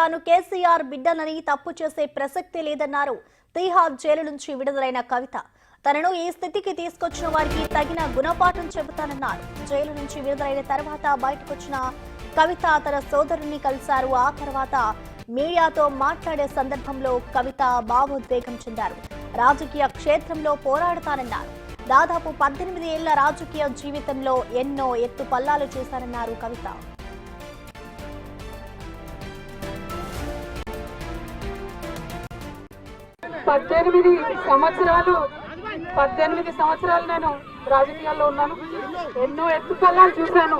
తాను కేసీఆర్ బిడ్డనని తప్పు చేసే ప్రసక్తి లేదన్నారు తీహార్ జైలు నుంచి విడుదలైన కవిత. తనను ఈ స్థితికి తీసుకొచ్చిన వారికి తగిన గుణపాఠం చెబుతానన్నారు. జైలు నుంచి విడుదలైన తర్వాత బయటకొచ్చిన కవిత తన సోదరుని కలిశారు. ఆ తర్వాత మీడియాతో మాట్లాడే సందర్భంలో కవిత భావోద్వేగం చెందారు. రాజకీయ క్షేత్రంలో పోరాడతానన్నారు. దాదాపు 18 ఏళ్ల రాజకీయ జీవితంలో ఎన్నో ఎత్తు పల్లాలు చూశారన్నారు కవిత. పద్దెనిమిది సంవత్సరాలు నేను రాజకీయాల్లో ఉన్నాను. ఎన్నో ఎత్తుపల్లాలు చూశాను.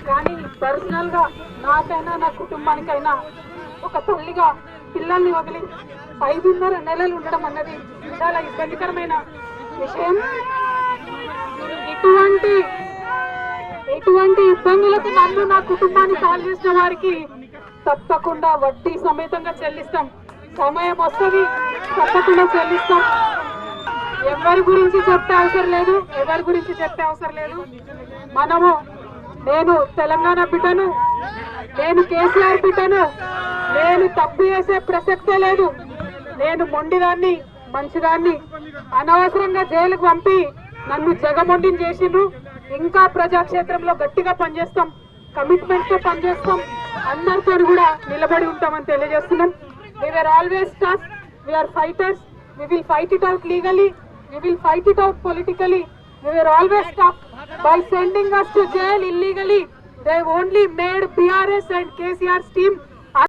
కానీ పర్సనల్ గా నాకైనా నా కుటుంబానికైనా ఒక తల్లిగా పిల్లల్ని వదిలి 5.5 నెలలు ఉండడం అన్నది చాలా ఇబ్బందికరమైన విషయం. ఇటువంటి ఇబ్బందులకు నన్ను నా కుటుంబాన్ని కాల్ చేసిన వారికి తప్పకుండా వడ్డీ సమేతంగా చెల్లిస్తాం. సమయం వస్తుంది, తప్పకుండా చెల్లిస్తాం. ఎవరి గురించి చెప్పే అవసరం లేదు. నేను తెలంగాణ బిడ్డను, నేను కేసీఆర్ బిడ్డను. నేను తప్పు చేసే ప్రసక్తే లేదు. నేను మొండిదాన్ని, మంచిదాన్ని. అనవసరంగా జైలుకు పంపి నన్ను జగమొండిని చేసిండ్రు. ఇంకా ప్రజాక్షేత్రంలో గట్టిగా పనిచేస్తాం, కమిట్మెంట్ తో పనిచేస్తాం. అందరితో కూడా నిలబడి ఉంటామని తెలియజేస్తున్నాం. We were always tough. We are fighters. We will fight it out legally. We will fight it out politically. We were always tough. By sending us to jail illegally, they only made BRS and KCR's team